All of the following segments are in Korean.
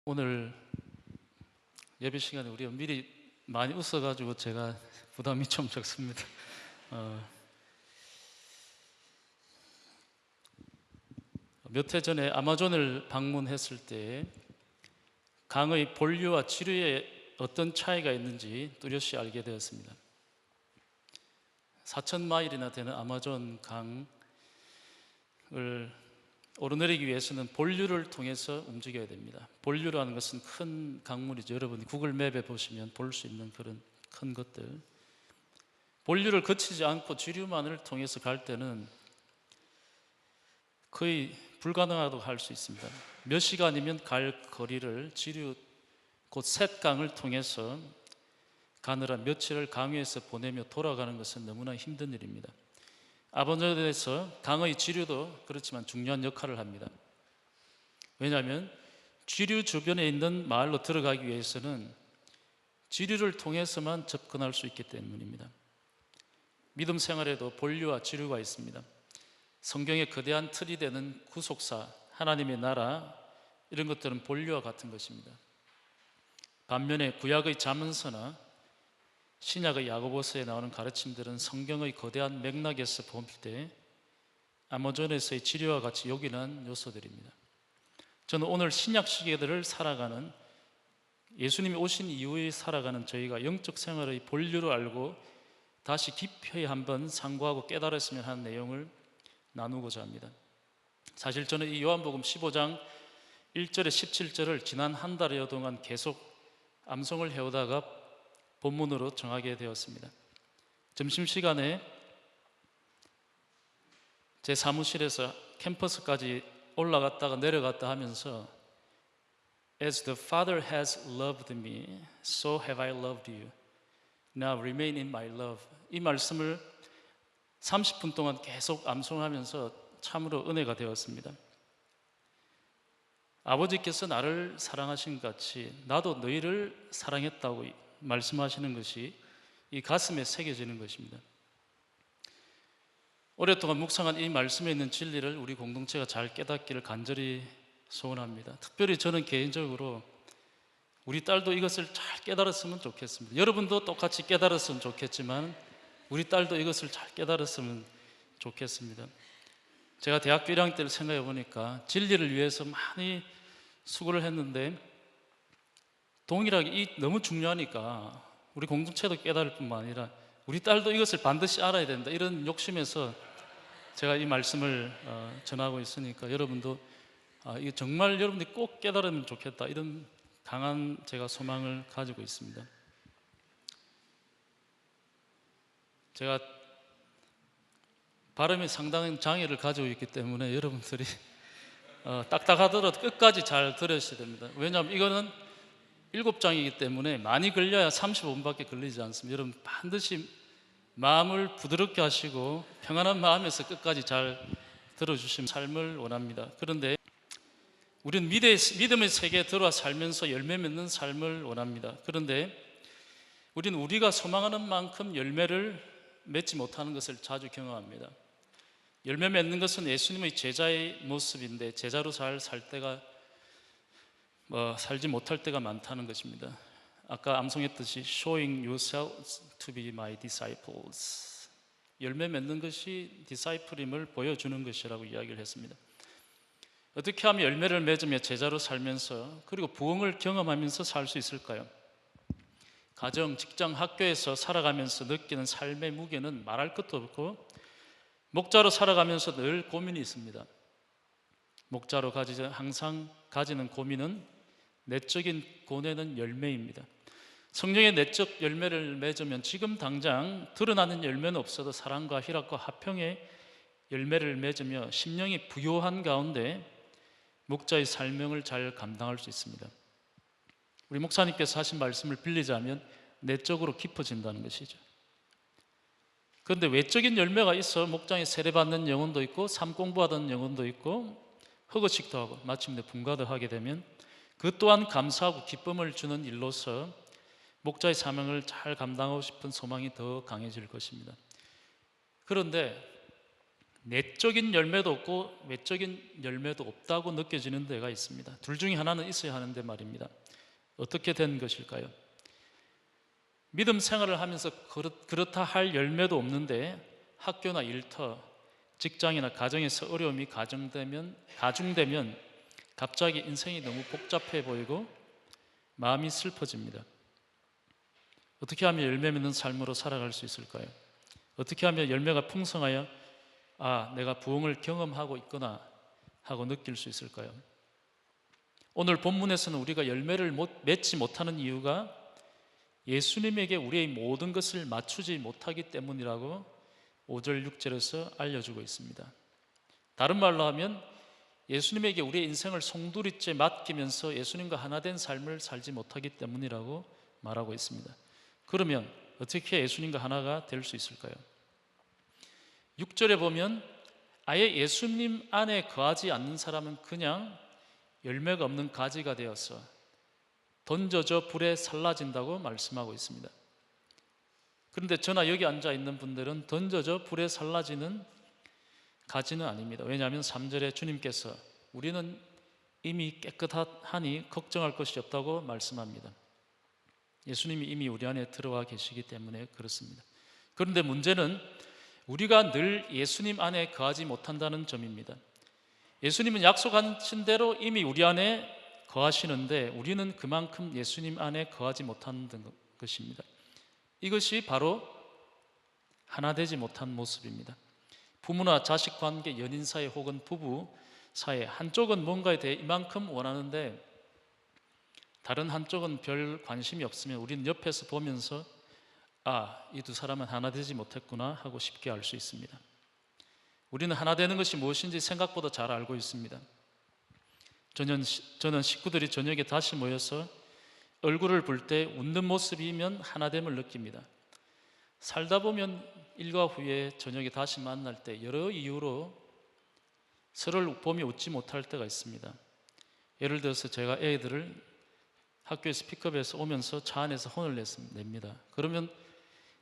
오늘 예배 시간에 우리가 미리 많이 웃어가지고 제가 부담이 좀 적습니다. 몇 해 전에 아마존을 방문했을 때 강의 본류와 지류에 어떤 차이가 있는지 뚜렷이 알게 되었습니다. 4,000마일이나 되는 아마존 강을 오르내리기 위해서는 본류를 통해서 움직여야 됩니다. 본류라는 것은 큰 강물이죠. 여러분이 구글 맵에 보시면 볼 수 있는 그런 큰 것들. 본류를 거치지 않고 지류만을 통해서 갈 때는 거의 불가능하다고 할 수 있습니다. 몇 시간이면 갈 거리를 지류 곧 셋강을 통해서 가느라 며칠을 강 위에서 보내며 돌아가는 것은 너무나 힘든 일입니다. 아마존에서 강의 지류도 그렇지만 중요한 역할을 합니다. 왜냐하면 지류 주변에 있는 마을로 들어가기 위해서는 지류를 통해서만 접근할 수 있기 때문입니다. 믿음 생활에도 본류와 지류가 있습니다. 성경의 거대한 틀이 되는 구속사, 하나님의 나라, 이런 것들은 본류와 같은 것입니다. 반면에 구약의 잠언서나 신약의 야고보서에 나오는 가르침들은 성경의 거대한 맥락에서 볼 때 아마존에서의 지류와 같이 요긴한 요소들입니다. 저는 오늘 신약 시대들을 살아가는, 예수님이 오신 이후에 살아가는 저희가 영적 생활의 본류를 알고 다시 깊이 한번 상고하고 깨달았으면 하는 내용을 나누고자 합니다. 사실 저는 이 요한복음 15장 1절에 17절을 지난 한 달여 동안 계속 암송을 해오다가 본문으로 정하게 되었습니다. 점심시간에 제 사무실에서 캠퍼스까지 올라갔다가 내려갔다 하면서 As the Father has loved me, so have I loved you. Now remain in my love. 이 말씀을 30분 동안 계속 암송하면서 참으로 은혜가 되었습니다. 아버지께서 나를 사랑하신 것 같이 나도 너희를 사랑했다고 말씀하시는 것이 이 가슴에 새겨지는 것입니다. 오랫동안 묵상한 이 말씀에 있는 진리를 우리 공동체가 잘 깨닫기를 간절히 소원합니다. 특별히 저는 개인적으로 우리 딸도 이것을 잘 깨달았으면 좋겠습니다. 여러분도 똑같이 깨달았으면 좋겠지만 우리 딸도 이것을 잘 깨달았으면 좋겠습니다. 제가 대학교 1학년 때를 생각해 보니까 진리를 위해서 많이 수고를 했는데 동일하게 이 너무 중요하니까 우리 공동체도 깨달을 뿐만 아니라 우리 딸도 이것을 반드시 알아야 된다, 이런 욕심에서 제가 이 말씀을 전하고 있으니까 여러분도 이게 정말 여러분들이 꼭 깨달으면 좋겠다, 이런 강한 제가 소망을 가지고 있습니다. 제가 발음에 상당한 장애를 가지고 있기 때문에 여러분들이 딱딱하더라도 끝까지 잘 들으셔야 됩니다. 왜냐하면 이거는 7장이기 때문에 많이 걸려야 35분밖에 걸리지 않습니다. 여러분 반드시 마음을 부드럽게 하시고 평안한 마음에서 끝까지 잘 들어주시면 삶을 원합니다. 그런데 우리는 믿음의 세계에 들어와 살면서 열매 맺는 삶을 원합니다. 그런데 우리는 우리가 소망하는 만큼 열매를 맺지 못하는 것을 자주 경험합니다. 열매 맺는 것은 예수님의 제자의 모습인데 제자로 잘 살 때가 살지 못할 때가 많다는 것입니다. 아까 암송했듯이 Showing yourselves to be my disciples, 열매 맺는 것이 디사이플임을 보여주는 것이라고 이야기를 했습니다. 어떻게 하면 열매를 맺으며 제자로 살면서 그리고 부흥을 경험하면서 살 수 있을까요? 가정, 직장, 학교에서 살아가면서 느끼는 삶의 무게는 말할 것도 없고 목자로 살아가면서 늘 고민이 있습니다. 목자로 항상 가지는 고민은 내적인 고뇌는 열매입니다. 성령의 내적 열매를 맺으면 지금 당장 드러나는 열매는 없어도 사랑과 희락과 화평의 열매를 맺으며 심령이 부요한 가운데 목자의 사명을 잘 감당할 수 있습니다. 우리 목사님께서 하신 말씀을 빌리자면 내적으로 깊어진다는 것이죠. 그런데 외적인 열매가 있어 목장에 세례받는 영혼도 있고 삶 공부하던 영혼도 있고 허거식도 하고 마침내 분가도 하게 되면 그 또한 감사하고 기쁨을 주는 일로서 목자의 사명을 잘 감당하고 싶은 소망이 더 강해질 것입니다. 그런데 내적인 열매도 없고 외적인 열매도 없다고 느껴지는 데가 있습니다. 둘 중에 하나는 있어야 하는데 말입니다. 어떻게 된 것일까요? 믿음 생활을 하면서 그렇다 할 열매도 없는데 학교나 일터, 직장이나 가정에서 어려움이 가중되면 갑자기 인생이 너무 복잡해 보이고 마음이 슬퍼집니다. 어떻게 하면 열매 맺는 삶으로 살아갈 수 있을까요? 어떻게 하면 열매가 풍성하여 내가 부흥을 경험하고 있구나 하고 느낄 수 있을까요? 오늘 본문에서는 우리가 열매를 맺지 못하는 이유가 예수님에게 우리의 모든 것을 맞추지 못하기 때문이라고 5절 6절에서 알려주고 있습니다. 다른 말로 하면 예수님에게 우리의 인생을 송두리째 맡기면서 예수님과 하나 된 삶을 살지 못하기 때문이라고 말하고 있습니다. 그러면 어떻게 예수님과 하나가 될 수 있을까요? 6절에 보면 아예 예수님 안에 거하지 않는 사람은 그냥 열매가 없는 가지가 되어서 던져져 불에 살라진다고 말씀하고 있습니다. 그런데 저나 여기 앉아 있는 분들은 던져져 불에 살라지는 가지는 아닙니다. 왜냐하면 3절에 주님께서 우리는 이미 깨끗하니 걱정할 것이 없다고 말씀합니다. 예수님이 이미 우리 안에 들어와 계시기 때문에 그렇습니다. 그런데 문제는 우리가 늘 예수님 안에 거하지 못한다는 점입니다. 예수님은 약속하신 대로 이미 우리 안에 거하시는데 우리는 그만큼 예수님 안에 거하지 못하는 것입니다. 이것이 바로 하나 되지 못한 모습입니다. 부모나 자식 관계, 연인 사이 혹은 부부 사이 한쪽은 뭔가에 대해 이만큼 원하는데 다른 한쪽은 별 관심이 없으면 우리는 옆에서 보면서 이 두 사람은 하나 되지 못했구나 하고 쉽게 알 수 있습니다. 우리는 하나 되는 것이 무엇인지 생각보다 잘 알고 있습니다. 저는 식구들이 저녁에 다시 모여서 얼굴을 볼 때 웃는 모습이면 하나됨을 느낍니다. 살다 보면 일과 후에 저녁에 다시 만날 때 여러 이유로 서로를 보며 웃지 못할 때가 있습니다. 예를 들어서 제가 애들을 학교에서 픽업해서 오면서 차 안에서 혼을 냅니다. 그러면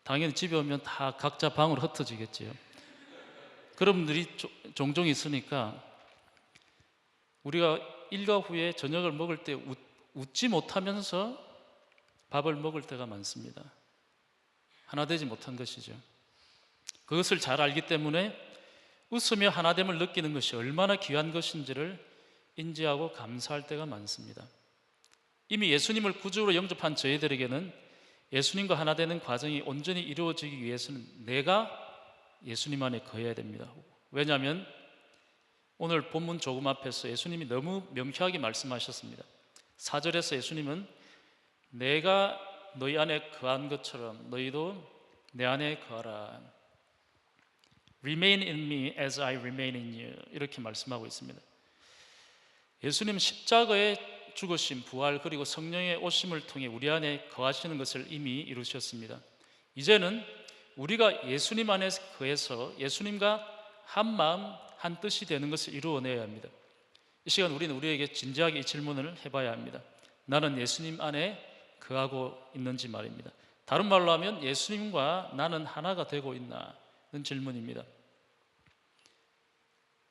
당연히 집에 오면 다 각자 방으로 흩어지겠지요. 그런 분들이 종종 있으니까 우리가 일과 후에 저녁을 먹을 때 웃지 못하면서 밥을 먹을 때가 많습니다. 하나 되지 못한 것이죠. 그것을 잘 알기 때문에 웃으며 하나됨을 느끼는 것이 얼마나 귀한 것인지를 인지하고 감사할 때가 많습니다. 이미 예수님을 구주로 영접한 저희들에게는 예수님과 하나 되는 과정이 온전히 이루어지기 위해서는 내가 예수님 안에 거해야 됩니다. 왜냐하면 오늘 본문 조금 앞에서 예수님이 너무 명쾌하게 말씀하셨습니다. 4절에서 예수님은 내가 너희 안에 거한 것처럼 너희도 내 안에 거하라. Remain in me as I remain in you. 이렇게 말씀하고 있습니다. 예수님 십자가에 죽으심, 부활 그리고 성령의 오심을 통해 우리 안에 거하시는 것을 이미 이루셨습니다. 이제는 우리가 예수님 안에 거해서 예수님과 한 마음 한 뜻이 되는 것을 이루어내야 합니다. 이 시간 우리는 우리에게 진지하게 이 질문을 해봐야 합니다. 나는 예수님 안에 거하고 있는지 말입니다. 다른 말로 하면 예수님과 나는 하나가 되고 있나는 질문입니다.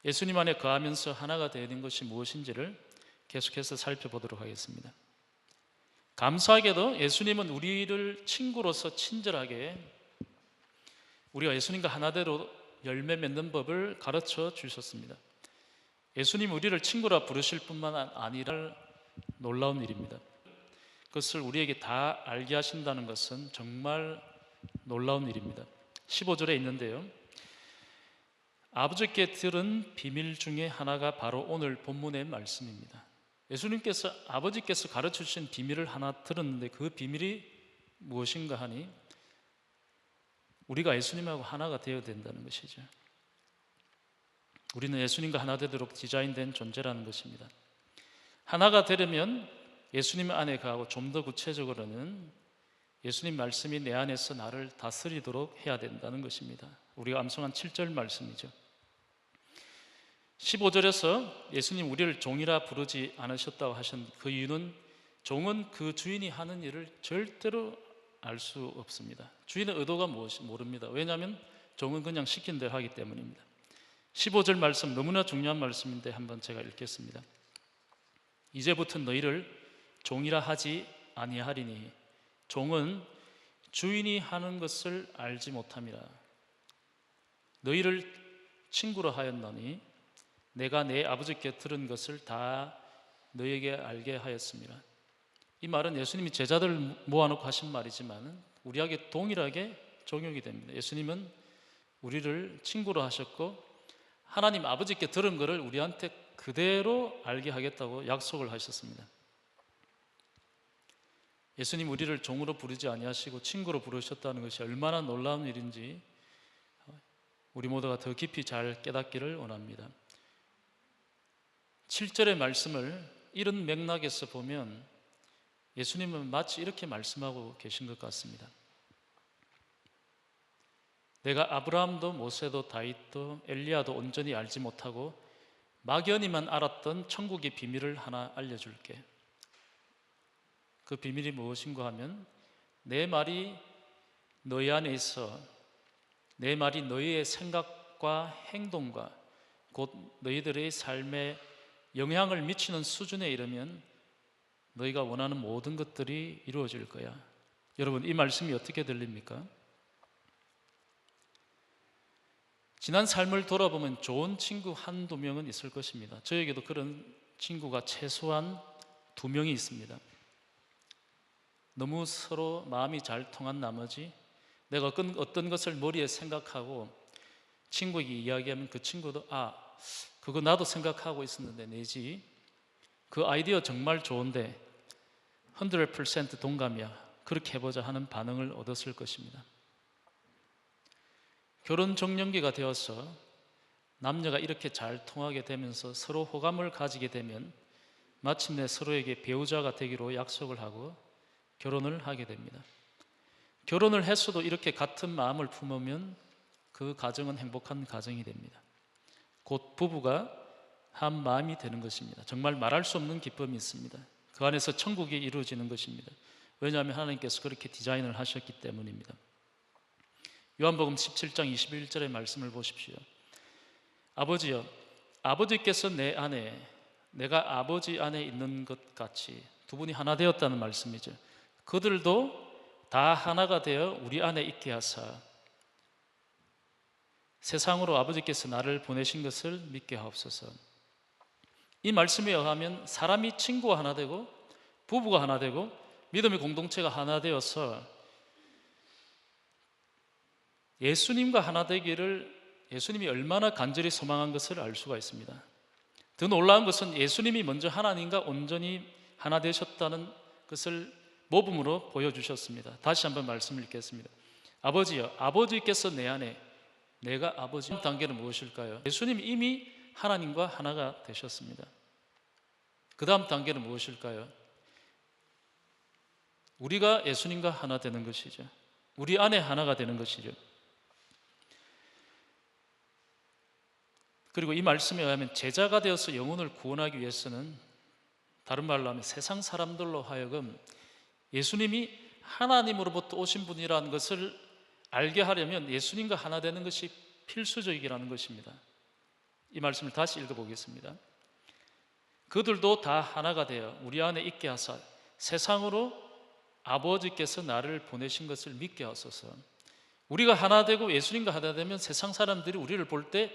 예수님 안에 거하면서 하나가 되는 것이 무엇인지를 계속해서 살펴보도록 하겠습니다. 감사하게도 예수님은 우리를 친구로서 친절하게 우리가 예수님과 하나대로 열매 맺는 법을 가르쳐 주셨습니다. 예수님 우리를 친구라 부르실 뿐만 아니라 놀라운 일입니다. 그것을 우리에게 다 알게 하신다는 것은 정말 놀라운 일입니다. 15절에 있는데요, 아버지께 들은 비밀 중에 하나가 바로 오늘 본문의 말씀입니다. 예수님께서 아버지께서 가르쳐 주신 비밀을 하나 들었는데 그 비밀이 무엇인가 하니 우리가 예수님하고 하나가 되어야 된다는 것이죠. 우리는 예수님과 하나 되도록 디자인된 존재라는 것입니다. 하나가 되려면 예수님 안에 거하고 좀 더 구체적으로는 예수님 말씀이 내 안에서 나를 다스리도록 해야 된다는 것입니다. 우리가 암송한 7절 말씀이죠. 15절에서 예수님 우리를 종이라 부르지 않으셨다고 하신 그 이유는 종은 그 주인이 하는 일을 절대로 알 수 없습니다. 주인의 의도가 무엇인지 모릅니다. 왜냐하면 종은 그냥 시킨 대로 하기 때문입니다. 15절 말씀 너무나 중요한 말씀인데 한번 제가 읽겠습니다. 이제부터 너희를 종이라 하지 아니하리니 종은 주인이 하는 것을 알지 못함이라. 너희를 친구로 하였노니 내가 내 아버지께 들은 것을 다 너희에게 알게 하였습니다. 이 말은 예수님이 제자들을 모아놓고 하신 말이지만 우리에게 동일하게 적용이 됩니다. 예수님은 우리를 친구로 하셨고 하나님 아버지께 들은 것을 우리한테 그대로 알게 하겠다고 약속을 하셨습니다. 예수님 우리를 종으로 부르지 아니하시고 친구로 부르셨다는 것이 얼마나 놀라운 일인지 우리 모두가 더 깊이 잘 깨닫기를 원합니다. 7절의 말씀을 이런 맥락에서 보면 예수님은 마치 이렇게 말씀하고 계신 것 같습니다. 내가 아브라함도 모세도 다윗도 엘리야도 온전히 알지 못하고 막연히만 알았던 천국의 비밀을 하나 알려줄게. 그 비밀이 무엇인가 하면 내 말이 너희 안에 있어 내 말이 너희의 생각과 행동과 곧 너희들의 삶에 영향을 미치는 수준에 이르면 너희가 원하는 모든 것들이 이루어질 거야. 여러분, 이 말씀이 어떻게 들립니까? 지난 삶을 돌아보면 좋은 친구 한두 명은 있을 것입니다. 저에게도 그런 친구가 최소한 2명이 있습니다. 너무 서로 마음이 잘 통한 나머지 내가 어떤 것을 머리에 생각하고 친구에게 이야기하면 그 친구도 그거 나도 생각하고 있었는데 내지 그 아이디어 정말 좋은데 100% 동감이야, 그렇게 해보자 하는 반응을 얻었을 것입니다. 결혼 정년기가 되어서 남녀가 이렇게 잘 통하게 되면서 서로 호감을 가지게 되면 마침내 서로에게 배우자가 되기로 약속을 하고 결혼을 하게 됩니다. 결혼을 했어도 이렇게 같은 마음을 품으면 그 가정은 행복한 가정이 됩니다. 곧 부부가 한 마음이 되는 것입니다. 정말 말할 수 없는 기쁨이 있습니다. 그 안에서 천국이 이루어지는 것입니다. 왜냐하면 하나님께서 그렇게 디자인을 하셨기 때문입니다. 요한복음 17장 21절의 말씀을 보십시오. 아버지여, 아버지께서 내 안에 내가 아버지 안에 있는 것 같이 두 분이 하나 되었다는 말씀이죠. 그들도 다 하나가 되어 우리 안에 있게 하사 세상으로 아버지께서 나를 보내신 것을 믿게 하옵소서. 이 말씀에 의하면 사람이 친구가 하나 되고 부부가 하나 되고 믿음의 공동체가 하나 되어서 예수님과 하나 되기를 예수님이 얼마나 간절히 소망한 것을 알 수가 있습니다. 더 놀라운 것은 예수님이 먼저 하나님과 온전히 하나 되셨다는 것을 모범으로 보여주셨습니다. 다시 한번 말씀을 읽겠습니다. 아버지여, 아버지께서 내 안에 내가 아버지. 단계는 무엇일까요? 예수님이 이미 하나님과 하나가 되셨습니다. 그 다음 단계는 무엇일까요? 우리가 예수님과 하나 되는 것이죠. 우리 안에 하나가 되는 것이죠. 그리고 이 말씀에 의하면 제자가 되어서 영혼을 구원하기 위해서는 다른 말로 하면 세상 사람들로 하여금 예수님이 하나님으로부터 오신 분이라는 것을 알게 하려면 예수님과 하나 되는 것이 필수적이라는 것입니다. 이 말씀을 다시 읽어보겠습니다. 그들도 다 하나가 되어 우리 안에 있게 하사 세상으로 아버지께서 나를 보내신 것을 믿게 하소서. 우리가 하나 되고 예수님과 하나 되면 세상 사람들이 우리를 볼 때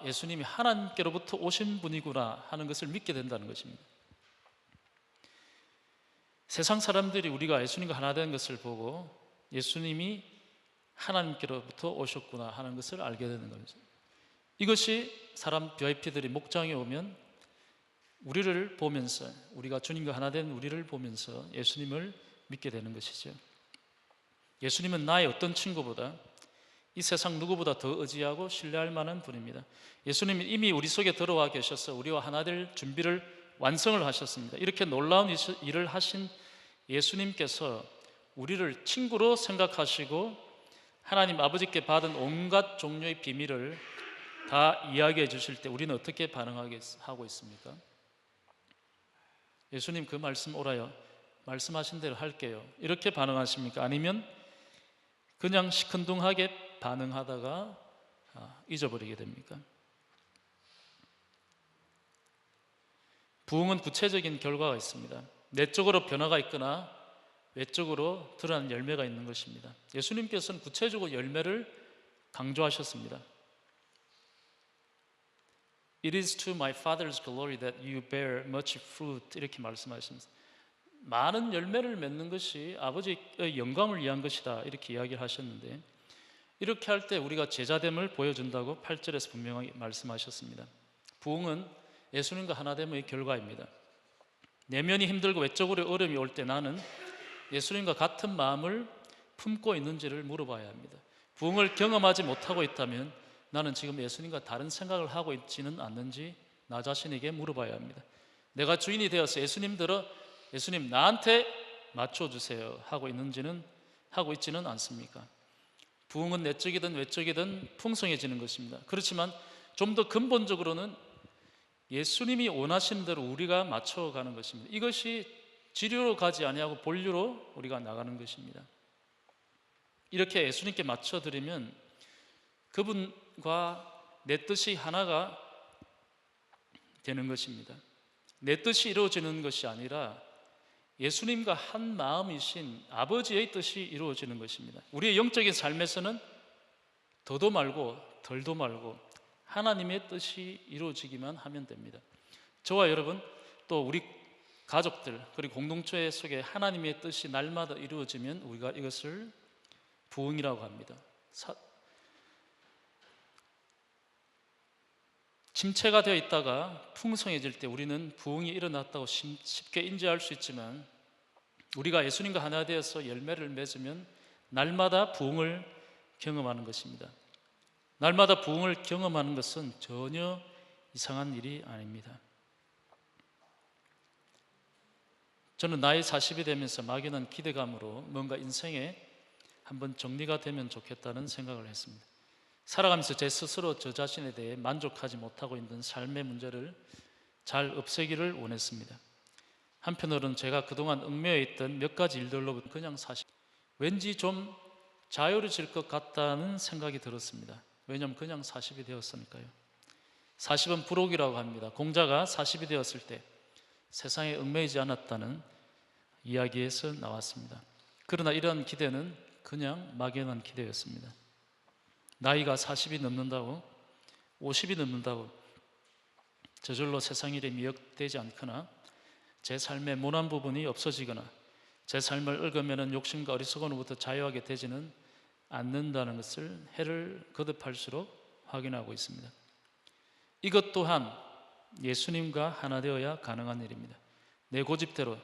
예수님이 하나님께로부터 오신 분이구나 하는 것을 믿게 된다는 것입니다. 세상 사람들이 우리가 예수님과 하나 된 것을 보고 예수님이 하나님께로부터 오셨구나 하는 것을 알게 되는 거죠. 이것이 사람 VIP들이 목장에 오면 우리를 보면서 우리가 주님과 하나 된 우리를 보면서 예수님을 믿게 되는 것이죠. 예수님은 나의 어떤 친구보다 이 세상 누구보다 더 의지하고 신뢰할 만한 분입니다. 예수님은 이미 우리 속에 들어와 계셔서 우리와 하나 될 준비를 완성을 하셨습니다. 이렇게 놀라운 일을 하신 예수님께서 우리를 친구로 생각하시고 하나님 아버지께 받은 온갖 종류의 비밀을 다 이야기해 주실 때 우리는 어떻게 반응하고 있습니까? 예수님 그 말씀 오라요, 말씀하신 대로 할게요, 이렇게 반응하십니까? 아니면 그냥 시큰둥하게 반응하다가 잊어버리게 됩니까? 부흥은 구체적인 결과가 있습니다. 내적으로 변화가 있거나 외적으로 드러나는 열매가 있는 것입니다. 예수님께서는 구체적으로 열매를 강조하셨습니다. It is to my Father's glory that you bear much fruit, 이렇게 말씀하십니다. 많은 열매를 맺는 것이 아버지의 영광을 위한 것이다, 이렇게 이야기를 하셨는데, 이렇게 할 때 우리가 제자됨을 보여준다고 8절에서 분명하게 말씀하셨습니다. 부흥은 예수님과 하나됨의 결과입니다. 내면이 힘들고 외적으로 어려움이 올 때 나는 예수님과 같은 마음을 품고 있는지를 물어봐야 합니다. 부흥을 경험하지 못하고 있다면 나는 지금 예수님과 다른 생각을 하고 있지는 않는지 나 자신에게 물어봐야 합니다. 내가 주인이 되어서 예수님 나한테 맞춰주세요 하고 있지는 않습니까? 부흥은 내적이든 외적이든 풍성해지는 것입니다. 그렇지만 좀 더 근본적으로는 예수님이 원하시는 대로 우리가 맞춰가는 것입니다. 이것이 지류로 가지 아니하고 본류로 우리가 나가는 것입니다. 이렇게 예수님께 맞춰드리면 그분과 내 뜻이 하나가 되는 것입니다. 내 뜻이 이루어지는 것이 아니라 예수님과 한 마음이신 아버지의 뜻이 이루어지는 것입니다. 우리의 영적인 삶에서는 더도 말고 덜도 말고 하나님의 뜻이 이루어지기만 하면 됩니다. 저와 여러분 또 우리 가족들 그리고 공동체 속에 하나님의 뜻이 날마다 이루어지면 우리가 이것을 부흥이라고 합니다. 침체가 되어 있다가 풍성해질 때 우리는 부흥이 일어났다고 쉽게 인지할 수 있지만, 우리가 예수님과 하나 되어서 열매를 맺으면 날마다 부흥을 경험하는 것입니다. 날마다 부흥을 경험하는 것은 전혀 이상한 일이 아닙니다. 저는 나이 40이 되면서 막연한 기대감으로 뭔가 인생에 한번 정리가 되면 좋겠다는 생각을 했습니다. 살아가면서 제 스스로 저 자신에 대해 만족하지 못하고 있는 삶의 문제를 잘 없애기를 원했습니다. 한편으로는 제가 그동안 얽매여 있던 몇 가지 일들로부터 그냥 왠지 좀 자유로워질 것 같다는 생각이 들었습니다. 왜냐하면 그냥 40이 되었으니까요. 40은 부록이라고 합니다. 공자가 40이 되었을 때 세상에 얽매이지 않았다는 이야기에서 나왔습니다. 그러나 이런 기대는 그냥 막연한 기대였습니다. 나이가 40이 넘는다고 50이 넘는다고 저절로 세상 일에 미혹되지 않거나 제 삶의 모난 부분이 없어지거나 제 삶을 얽으면 욕심과 어리석음으로부터 자유하게 되지는 않는다는 것을 해를 거듭할수록 확인하고 있습니다. 이것 또한 예수님과 하나 되어야 가능한 일입니다. 내 고집대로,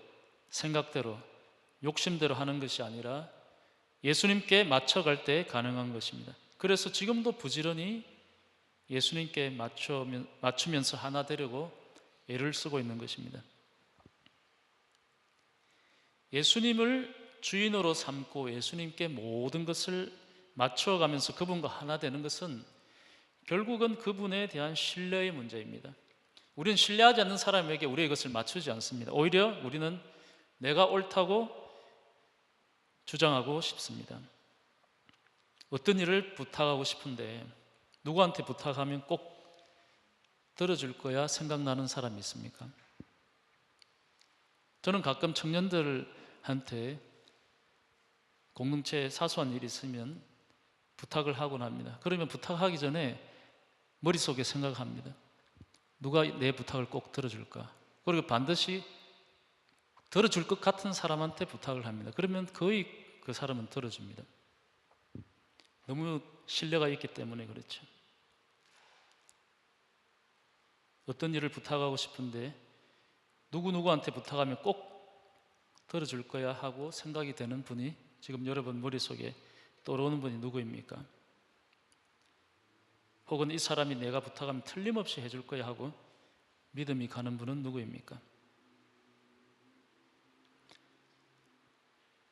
생각대로, 욕심대로 하는 것이 아니라 예수님께 맞춰갈 때 가능한 것입니다. 그래서 지금도 부지런히 예수님께 맞추면서 하나 되려고 애를 쓰고 있는 것입니다. 예수님을 주인으로 삼고 예수님께 모든 것을 맞춰가면서 그분과 하나 되는 것은 결국은 그분에 대한 신뢰의 문제입니다. 우리는 신뢰하지 않는 사람에게 우리의 것을 맞추지 않습니다. 오히려 우리는 내가 옳다고 주장하고 싶습니다. 어떤 일을 부탁하고 싶은데 누구한테 부탁하면 꼭 들어줄 거야 생각나는 사람이 있습니까? 저는 가끔 청년들한테 공동체에 사소한 일이 있으면 부탁을 하곤 합니다. 그러면 부탁하기 전에 머릿속에 생각합니다. 누가 내 부탁을 꼭 들어줄까? 그리고 반드시 들어줄 것 같은 사람한테 부탁을 합니다. 그러면 거의 그 사람은 들어줍니다. 너무 신뢰가 있기 때문에 그렇죠. 어떤 일을 부탁하고 싶은데 누구한테 부탁하면 꼭 들어줄 거야 하고 생각이 되는 분이 지금 여러분 머릿속에 떠오르는 분이 누구입니까? 혹은 이 사람이 내가 부탁하면 틀림없이 해줄 거야 하고 믿음이 가는 분은 누구입니까?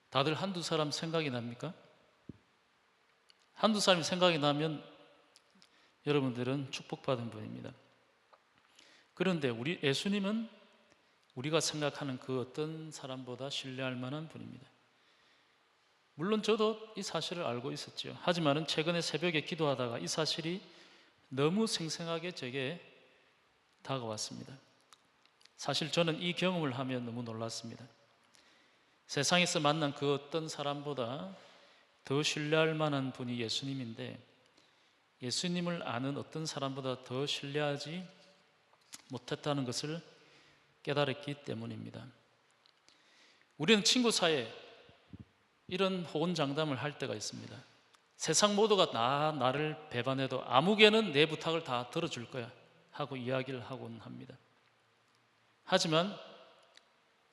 다들 한두 사람 생각이 납니까? 한두 사람이 생각이 나면 여러분들은 축복받은 분입니다. 그런데 우리 예수님은 우리가 생각하는 그 어떤 사람보다 신뢰할 만한 분입니다. 물론 저도 이 사실을 알고 있었죠. 하지만 최근에 새벽에 기도하다가 이 사실이 너무 생생하게 제게 다가왔습니다. 사실 저는 이 경험을 하며 너무 놀랐습니다. 세상에서 만난 그 어떤 사람보다 더 신뢰할 만한 분이 예수님인데, 예수님을 아는 어떤 사람보다 더 신뢰하지 못했다는 것을 깨달았기 때문입니다. 우리는 친구 사이에 이런 호언장담을 할 때가 있습니다. 세상 모두가 나를 배반해도 아무개는 내 부탁을 다 들어줄 거야 하고 이야기를 하곤 합니다. 하지만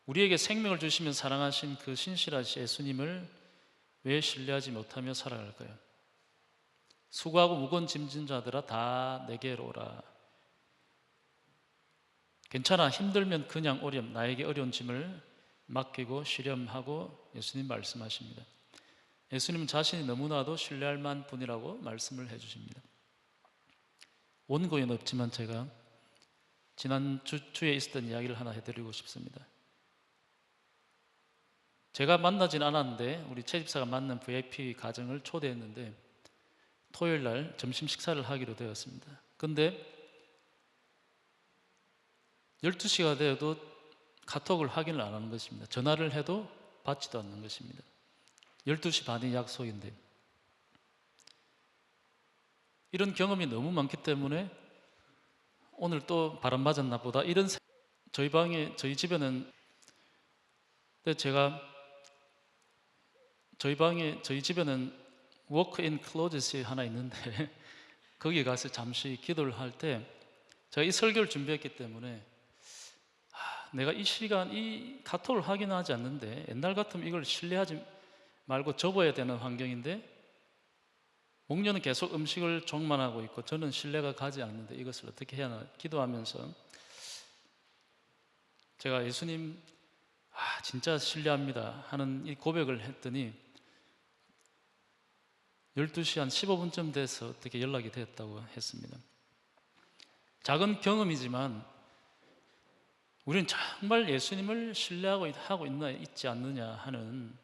우리에게 생명을 주시면 사랑하신 그 신실하신 예수님을 왜 신뢰하지 못하며 살아갈까요? 수고하고 무거운 짐진 자들아 다 내게로 오라. 괜찮아, 힘들면 그냥 오렴. 나에게 어려운 짐을 맡기고 쉬렴하고 예수님 말씀하십니다. 예수님은 자신이 너무나도 신뢰할 만한 분이라고 말씀을 해주십니다. 원고에는 없지만 제가 지난 주에 있었던 이야기를 하나 해드리고 싶습니다. 제가 만나진 않았는데 우리 최 집사가 만난 VIP 가정을 초대했는데 토요일 날 점심 식사를 하기로 되었습니다. 근데 12시가 되어도 카톡을 확인을 안 하는 것입니다. 전화를 해도 받지도 않는 것입니다. 12시 반이 약속인데, 이런 경험이 너무 많기 때문에 오늘 또 바람 맞았나 보다 이런 저희 집에는 저희 집에는 워크인 클로젯이 하나 있는데 거기 가서 잠시 기도를 할 때 제가 이 설교를 준비했기 때문에 내가 이 시간 이 카톡을 확인하지 않는데, 옛날 같으면 이걸 신뢰하지 말고 접어야 되는 환경인데 목련은 계속 음식을 종만하고 있고 저는 신뢰가 가지 않는데 이것을 어떻게 해야 하나 기도하면서 제가 예수님 진짜 신뢰합니다 하는 이 고백을 했더니 12시 한 15분쯤 돼서 어떻게 연락이 됐다고 했습니다. 작은 경험이지만 우리는 정말 예수님을 신뢰하고 있지 않느냐 하는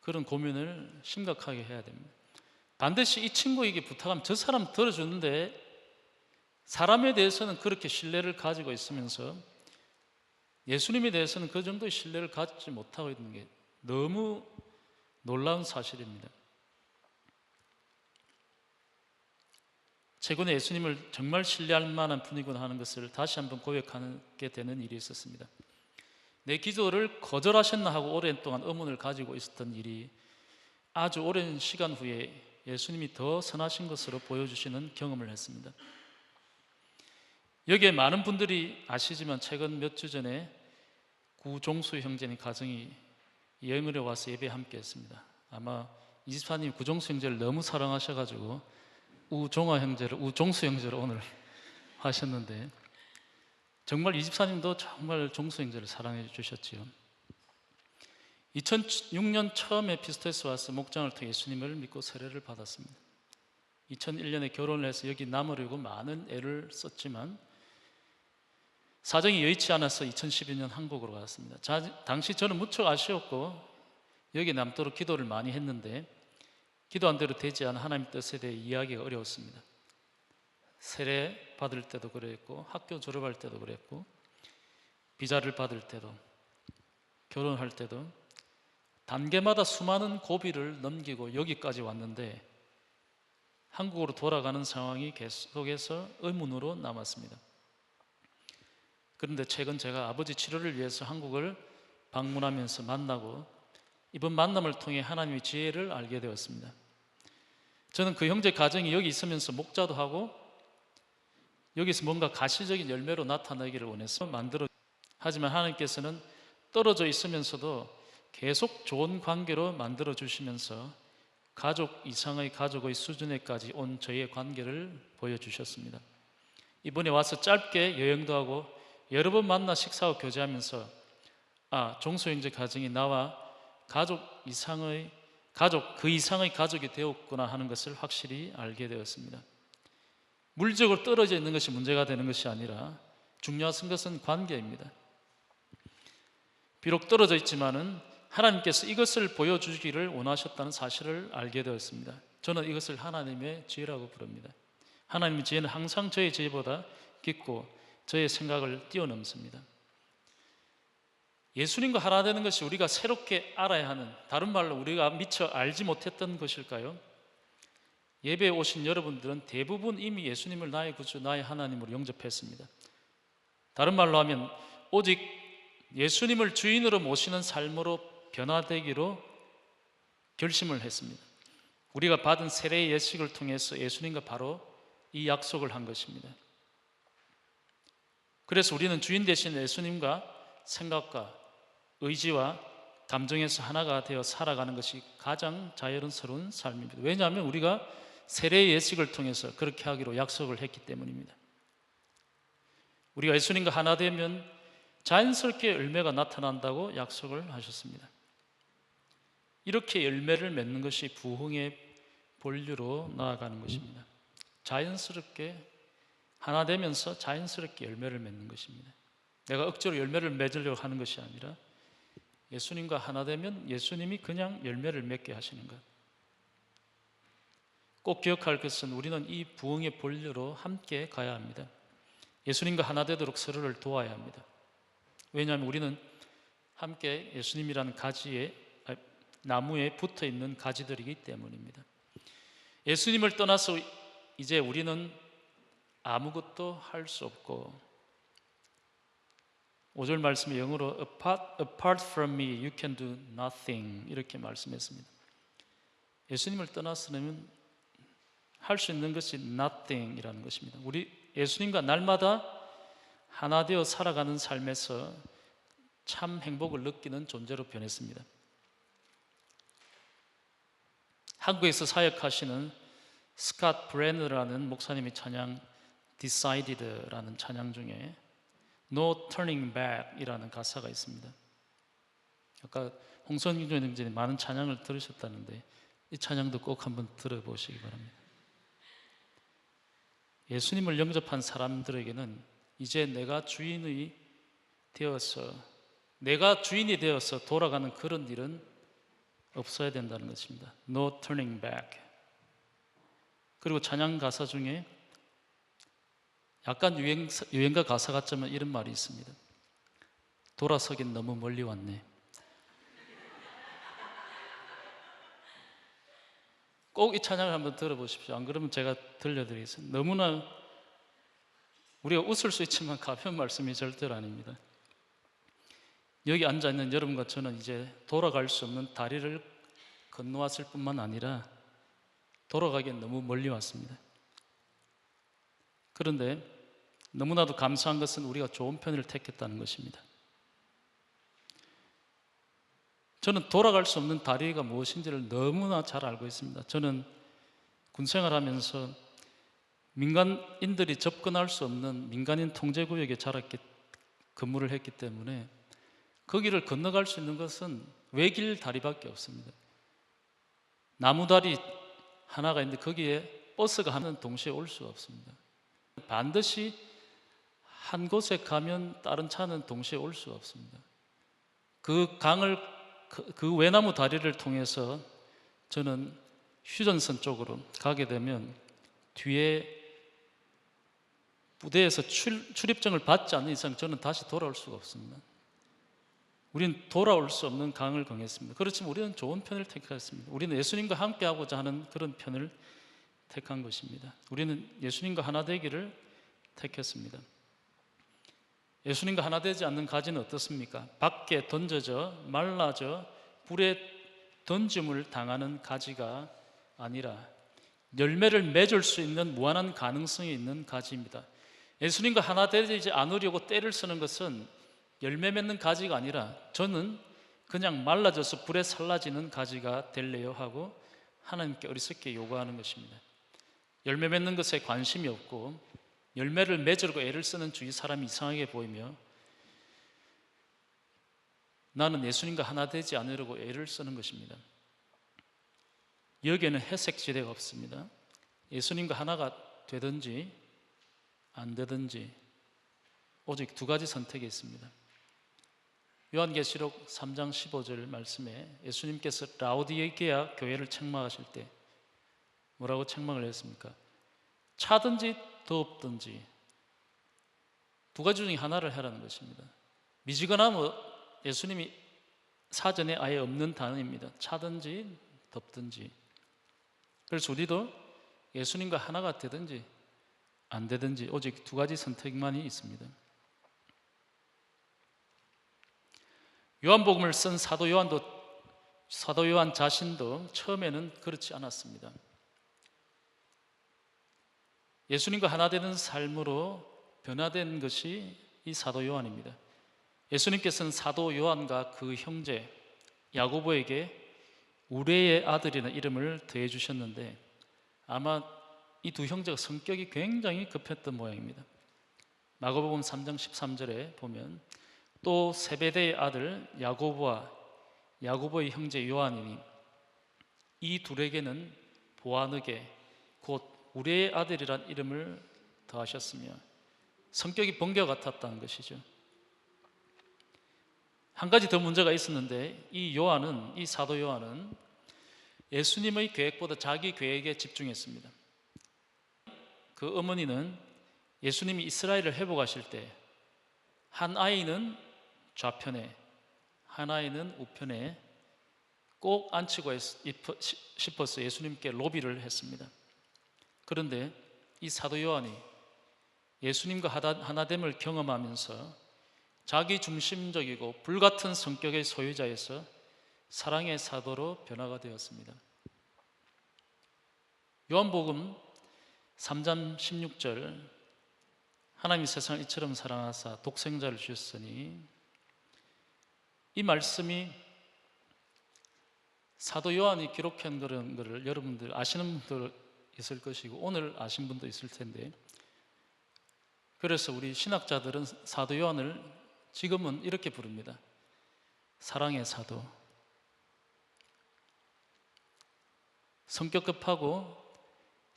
그런 고민을 심각하게 해야 됩니다. 반드시 이 친구에게 부탁하면 저 사람 들어주는데 사람에 대해서는 그렇게 신뢰를 가지고 있으면서 예수님에 대해서는 그 정도의 신뢰를 갖지 못하고 있는 게 너무 놀라운 사실입니다. 최근에 예수님을 정말 신뢰할 만한 분이구나 하는 것을 다시 한번 고백하게 되는 일이 있었습니다. 내 기도를 거절하셨나 하고 오랜동안 의문을 가지고 있었던 일이 아주 오랜 시간 후에 예수님이 더 선하신 것으로 보여주시는 경험을 했습니다. 여기에 많은 분들이 아시지만 최근 몇 주 전에 구종수 형제님 가정이 여행을 와서 예배 함께 했습니다. 아마 이집사님 구종수 형제를 너무 사랑하셔가지고 우종아 형제를 우종수 형제로 오늘 하셨는데, 정말 이집사님도 정말 종수 형제를 사랑해 주셨지요. 2006년 처음에 피스토에서 와서 목장을 통해 예수님을 믿고 세례를 받았습니다. 2001년에 결혼을 해서 여기 남으려고 많은 애를 썼지만 사정이 여의치 않아서 2012년 한국으로 갔습니다. 당시 저는 무척 아쉬웠고 여기 남도록 기도를 많이 했는데 기도한 대로 되지 않은 하나님 뜻에 대해 이해하기가 어려웠습니다. 세례 받을 때도 그랬고 학교 졸업할 때도 그랬고 비자를 받을 때도 결혼할 때도 단계마다 수많은 고비를 넘기고 여기까지 왔는데 한국으로 돌아가는 상황이 계속해서 의문으로 남았습니다. 그런데 최근 제가 아버지 치료를 위해서 한국을 방문하면서 만나고 이번 만남을 통해 하나님의 지혜를 알게 되었습니다. 저는 그 형제 가정이 여기 있으면서 목자도 하고 여기서 뭔가 가시적인 열매로 나타나기를 원해서 하지만 하나님께서는 떨어져 있으면서도 계속 좋은 관계로 만들어 주시면서 가족 이상의 가족의 수준에까지 온 저희의 관계를 보여주셨습니다. 이번에 와서 짧게 여행도 하고 여러 번 만나 식사하고 교제하면서 종수 형제 가정이 나와 그 이상의 가족이 되었구나 하는 것을 확실히 알게 되었습니다. 물질적으로 떨어져 있는 것이 문제가 되는 것이 아니라 중요한 것은 관계입니다. 비록 떨어져 있지만은 하나님께서 이것을 보여주기를 원하셨다는 사실을 알게 되었습니다. 저는 이것을 하나님의 지혜라고 부릅니다. 하나님의 지혜는 항상 저의 지혜보다 깊고 저의 생각을 뛰어넘습니다. 예수님과 하나 되는 것이 우리가 새롭게 알아야 하는, 다른 말로 우리가 미처 알지 못했던 것일까요? 예배에 오신 여러분들은 대부분 이미 예수님을 나의 구주, 나의 하나님으로 영접했습니다. 다른 말로 하면 오직 예수님을 주인으로 모시는 삶으로 변화되기로 결심을 했습니다. 우리가 받은 세례의 예식을 통해서 예수님과 바로 이 약속을 한 것입니다. 그래서 우리는 주인 되신 예수님과 생각과 의지와 감정에서 하나가 되어 살아가는 것이 가장 자연스러운 삶입니다. 왜냐하면 우리가 세례의 예식을 통해서 그렇게 하기로 약속을 했기 때문입니다. 우리가 예수님과 하나 되면 자연스럽게 열매가 나타난다고 약속을 하셨습니다. 이렇게 열매를 맺는 것이 부흥의 본류로 나아가는 것입니다. 자연스럽게 하나 되면서 자연스럽게 열매를 맺는 것입니다. 내가 억지로 열매를 맺으려고 하는 것이 아니라 예수님과 하나 되면 예수님이 그냥 열매를 맺게 하시는 것. 꼭 기억할 것은 우리는 이 부흥의 본류로 함께 가야 합니다. 예수님과 하나 되도록 서로를 도와야 합니다. 왜냐하면 우리는 함께 예수님이라는 나무에 붙어 있는 가지들이기 때문입니다. 예수님을 떠나서 이제 우리는 아무것도 할 수 없고, 5절 말씀의 영어로 Apart from me you can do nothing 이렇게 말씀했습니다. 예수님을 떠나서는 할 수 있는 것이 nothing이라는 것입니다. 우리 예수님과 날마다 하나 되어 살아가는 삶에서 참 행복을 느끼는 존재로 변했습니다. 한국에서 사역하시는 스캇 브레너라는 목사님의 찬양 Decided라는 찬양 중에 No turning back 이라는 가사가 있습니다. 아까 홍성균 형제님 많은 찬양을 들으셨다는데 이 찬양도 꼭 한번 들어보시기 바랍니다. 예수님을 영접한 사람들에게는 이제 내가 주인이 되어서 돌아가는 그런 일은 없어야 된다는 것입니다. No turning back. 그리고 찬양 가사 중에 약간 유행가 가사 같지만 이런 말이 있습니다. 돌아서긴 너무 멀리 왔네. 꼭 이 찬양을 한번 들어보십시오. 안 그러면 제가 들려드리겠습니다. 너무나 우리가 웃을 수 있지만 가벼운 말씀이 절대로 아닙니다. 여기 앉아있는 여러분과 저는 이제 돌아갈 수 없는 다리를 건너왔을 뿐만 아니라 돌아가기엔 너무 멀리 왔습니다. 그런데 너무나도 감사한 것은 우리가 좋은 편을 택했다는 것입니다. 저는 돌아갈 수 없는 다리가 무엇인지를 너무나 잘 알고 있습니다. 저는 군생활하면서 민간인들이 접근할 수 없는 민간인 통제구역에 근무를 했기 때문에 거기를 건너갈 수 있는 것은 외길 다리밖에 없습니다. 나무다리 하나가 있는데 거기에 버스가 하는 동시에 올 수가 없습니다. 반드시 한 곳에 가면 다른 차는 동시에 올 수가 없습니다. 그 외나무 다리를 통해서 저는 휴전선 쪽으로 가게 되면 뒤에 부대에서 출입증을 받지 않는 이상 저는 다시 돌아올 수가 없습니다. 우리는 돌아올 수 없는 강을 정했습니다. 그렇지만 우리는 좋은 편을 택했습니다. 우리는 예수님과 함께하고자 하는 그런 편을 택한 것입니다. 우리는 예수님과 하나 되기를 택했습니다. 예수님과 하나 되지 않는 가지는 어떻습니까? 밖에 던져져 말라져 불에 던짐을 당하는 가지가 아니라 열매를 맺을 수 있는 무한한 가능성이 있는 가지입니다. 예수님과 하나 되지 않으려고 떼를 쓰는 것은 열매 맺는 가지가 아니라 저는 그냥 말라져서 불에 살라지는 가지가 될래요 하고 하나님께 어리석게 요구하는 것입니다. 열매 맺는 것에 관심이 없고 열매를 맺으려고 애를 쓰는 주위 사람이 이상하게 보이며 나는 예수님과 하나 되지 않으려고 애를 쓰는 것입니다. 여기에는 회색지대가 없습니다. 예수님과 하나가 되든지 안 되든지 오직 두 가지 선택이 있습니다. 요한계시록 3장 15절 말씀에 예수님께서 라오디게아 교회를 책망하실 때 뭐라고 책망을 했습니까? 차든지 덥든지 두 가지 중에 하나를 하라는 것입니다. 미지근하면 예수님이 사전에 아예 없는 단어입니다. 차든지 덥든지. 그래서 우리도 예수님과 하나가 되든지 안 되든지 오직 두 가지 선택만이 있습니다. 요한복음을 쓴 사도 요한 자신도 처음에는 그렇지 않았습니다. 예수님과 하나 되는 삶으로 변화된 것이 이 사도 요한입니다. 예수님께서는 사도 요한과 그 형제 야고보에게 우레의 아들이라는 이름을 더해 주셨는데 아마 이 두 형제가 성격이 굉장히 급했던 모양입니다. 마가복음 3장 13절에 보면 또 세베대의 아들 야고보와 야고보의 형제 요한이니 이 둘에게는 보아느게 곧 우레의 아들이란 이름을 더하셨으며 성격이 번개 같았다는 것이죠. 한 가지 더 문제가 있었는데 이 사도 요한은 예수님의 계획보다 자기 계획에 집중했습니다. 그 어머니는 예수님이 이스라엘을 회복하실 때 한 아이는 좌편에 한 아이는 우편에 꼭 앉히고 싶어서 예수님께 로비를 했습니다. 그런데 이 사도 요한이 예수님과 하나됨을 경험하면서 자기 중심적이고 불같은 성격의 소유자에서 사랑의 사도로 변화가 되었습니다. 요한복음 3장 16절 하나님이 세상을 이처럼 사랑하사 독생자를 주셨으니 이 말씀이 사도 요한이 기록한 그런 것을 여러분들 아시는 분들 있을 것이고 오늘 아신 분도 있을 텐데 그래서 우리 신학자들은 사도 요한을 지금은 이렇게 부릅니다. 사랑의 사도. 성격 급하고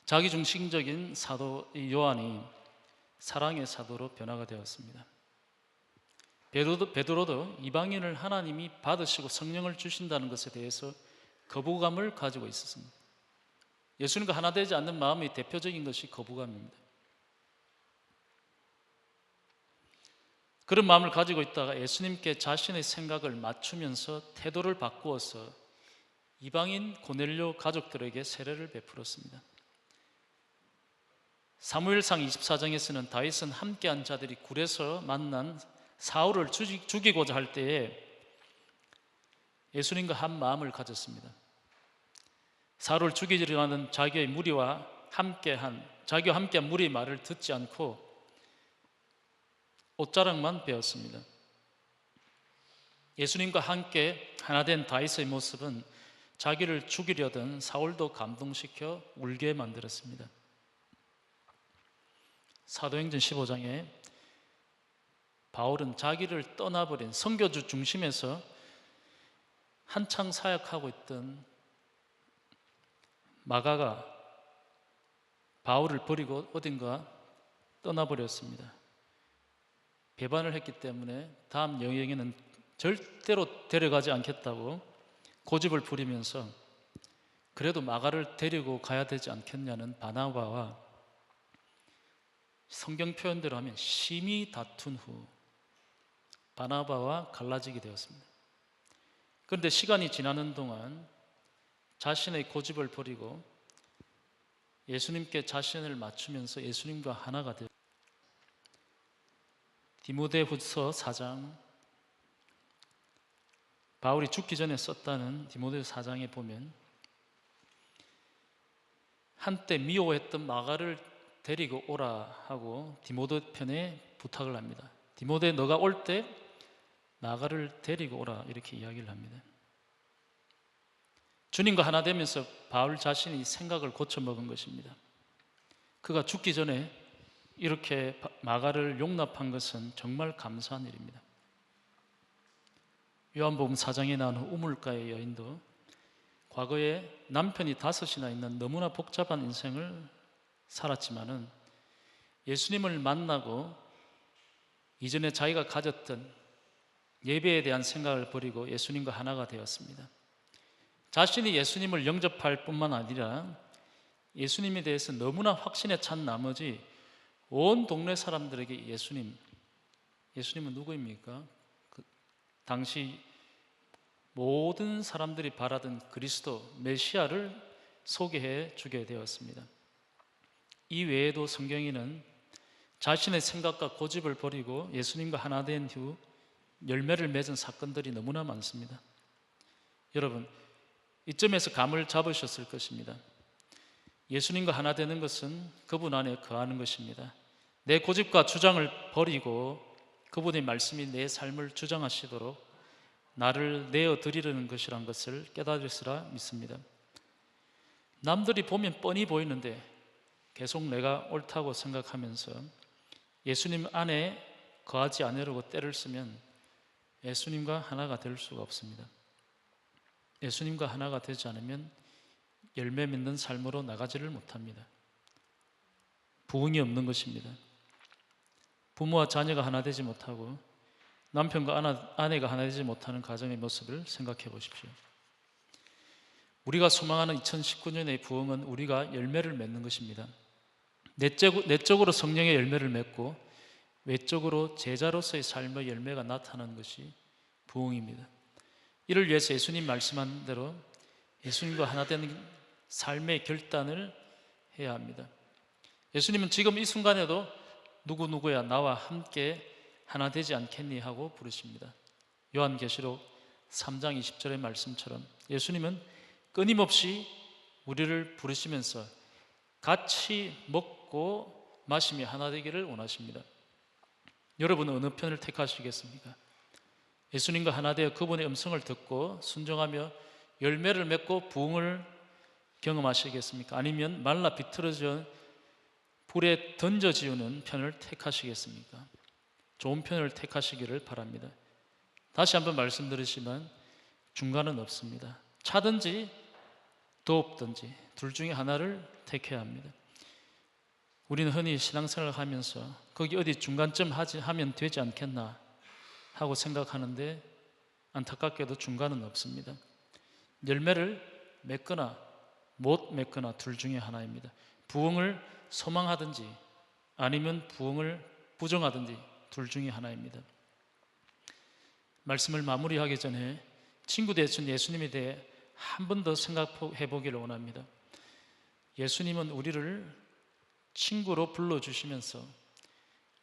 자기중심적인 사도 요한이 사랑의 사도로 변화가 되었습니다. 베드로도 이방인을 하나님이 받으시고 성령을 주신다는 것에 대해서 거부감을 가지고 있었습니다. 예수님과 하나 되지 않는 마음의 대표적인 것이 거부감입니다. 그런 마음을 가지고 있다가 예수님께 자신의 생각을 맞추면서 태도를 바꾸어서 이방인 고넬료 가족들에게 세례를 베풀었습니다. 사무엘상 24장에서는 다윗은 함께한 자들이 굴에서 만난 사울을 죽이고자 할 때에 예수님과 한 마음을 가졌습니다. 사울을 죽이려고 하는 자기와 함께한 무리의 말을 듣지 않고 옷자락만 베었습니다. 예수님과 함께 하나 된 다윗의 모습은 자기를 죽이려던 사울도 감동시켜 울게 만들었습니다. 사도행전 15장에 바울은 자기를 떠나버린 선교주 중심에서 한창 사역하고 있던 마가가 바울을 버리고 어딘가 떠나버렸습니다. 배반을 했기 때문에 다음 여행에는 절대로 데려가지 않겠다고 고집을 부리면서 그래도 마가를 데리고 가야 되지 않겠냐는 바나바와 성경 표현대로 하면 심히 다툰 후 바나바와 갈라지게 되었습니다. 그런데 시간이 지나는 동안 자신의 고집을 버리고 예수님께 자신을 맞추면서 예수님과 하나가 되었습니다. 디모데후서 4장 바울이 죽기 전에 썼다는 디모데후서 4장에 보면 한때 미워했던 마가를 데리고 오라 하고 디모데 편에 부탁을 합니다. 디모데 너가 올 때 마가를 데리고 오라 이렇게 이야기를 합니다. 주님과 하나 되면서 바울 자신이 생각을 고쳐먹은 것입니다. 그가 죽기 전에 이렇게 마가를 용납한 것은 정말 감사한 일입니다. 요한복음 4장에 나오는 우물가의 여인도 과거에 남편이 5이나 있는 너무나 복잡한 인생을 살았지만은 예수님을 만나고 이전에 자기가 가졌던 예배에 대한 생각을 버리고 예수님과 하나가 되었습니다. 자신이 예수님을 영접할 뿐만 아니라 예수님에 대해서 너무나 확신에 찬 나머지 온 동네 사람들에게 예수님, 예수님은 누구입니까? 당시 모든 사람들이 바라던 그리스도 메시아를 소개해 주게 되었습니다. 이 외에도 성경에는 자신의 생각과 고집을 버리고 예수님과 하나 된 후 열매를 맺은 사건들이 너무나 많습니다. 여러분, 이점에서 감을 잡으셨을 것입니다. 예수님과 하나 되는 것은 그분 안에 거하는 것입니다. 내 고집과 주장을 버리고 그분의 말씀이 내 삶을 주장하시도록 나를 내어드리려는 것이란 것을 깨달으시라 믿습니다. 남들이 보면 뻔히 보이는데 계속 내가 옳다고 생각하면서 예수님 안에 거하지 않으려고 때를 쓰면 예수님과 하나가 될 수가 없습니다. 예수님과 하나가 되지 않으면 열매 맺는 삶으로 나가지를 못합니다. 부흥이 없는 것입니다. 부모와 자녀가 하나 되지 못하고 남편과 아내가 하나 되지 못하는 가정의 모습을 생각해 보십시오. 우리가 소망하는 2019년의 부흥은 우리가 열매를 맺는 것입니다. 내적으로 성령의 열매를 맺고 외적으로 제자로서의 삶의 열매가 나타나는 것이 부흥입니다. 이를 위해서 예수님 말씀한 대로 예수님과 하나 되는 삶의 결단을 해야 합니다. 예수님은 지금 이 순간에도 누구누구야 나와 함께 하나 되지 않겠니 하고 부르십니다. 요한계시록 3장 20절의 말씀처럼 예수님은 끊임없이 우리를 부르시면서 같이 먹고 마시며 하나 되기를 원하십니다. 여러분은 어느 편을 택하시겠습니까? 예수님과 하나 되어 그분의 음성을 듣고 순종하며 열매를 맺고 부흥을 경험하시겠습니까? 아니면 말라 비틀어져 불에 던져지우는 편을 택하시겠습니까? 좋은 편을 택하시기를 바랍니다. 다시 한번 말씀드리지만 중간은 없습니다. 차든지 돕든지 둘 중에 하나를 택해야 합니다. 우리는 흔히 신앙생활을 하면서 거기 어디 중간쯤 하면 되지 않겠나 하고 생각하는데 안타깝게도 중간은 없습니다. 열매를 맺거나 못 맺거나 둘 중에 하나입니다. 부흥을 소망하든지 아니면 부흥을 부정하든지 둘 중에 하나입니다. 말씀을 마무리하기 전에 친구 되신 예수님에 대해 한 번 더 생각해 보기를 원합니다. 예수님은 우리를 친구로 불러주시면서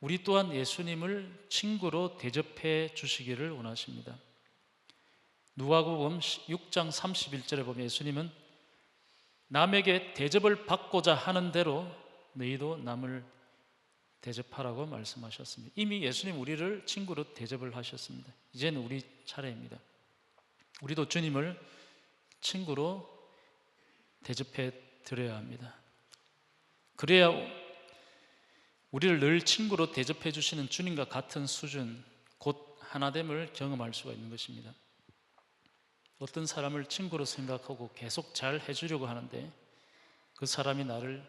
우리 또한 예수님을 친구로 대접해 주시기를 원하십니다. 누가복음 6장 31절에 보면 예수님은 남에게 대접을 받고자 하는 대로 너희도 남을 대접하라고 말씀하셨습니다. 이미 예수님 우리를 친구로 대접을 하셨습니다. 이제는 우리 차례입니다. 우리도 주님을 친구로 대접해 드려야 합니다. 그래야 우리를 늘 친구로 대접해 주시는 주님과 같은 수준, 곧 하나됨을 경험할 수가 있는 것입니다. 어떤 사람을 친구로 생각하고 계속 잘 해주려고 하는데 그 사람이 나를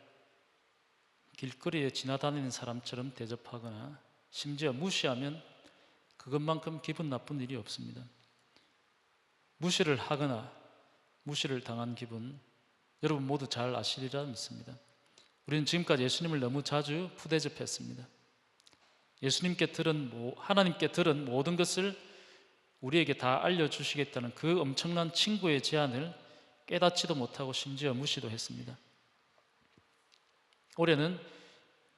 길거리에 지나다니는 사람처럼 대접하거나 심지어 무시하면 그것만큼 기분 나쁜 일이 없습니다. 무시를 하거나 무시를 당한 기분 여러분 모두 잘 아시리라 믿습니다. 우리는 지금까지 예수님을 너무 자주 푸대접했습니다. 하나님께 들은 모든 것을 우리에게 다 알려주시겠다는 그 엄청난 친구의 제안을 깨닫지도 못하고 심지어 무시도 했습니다. 올해는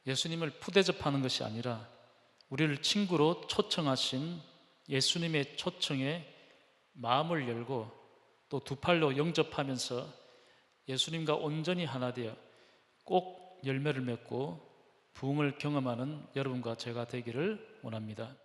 예수님을 푸대접하는 것이 아니라 우리를 친구로 초청하신 예수님의 초청에 마음을 열고 또 두 팔로 영접하면서 예수님과 온전히 하나 되어 꼭 열매를 맺고 부흥을 경험하는 여러분과 제가 되기를 원합니다.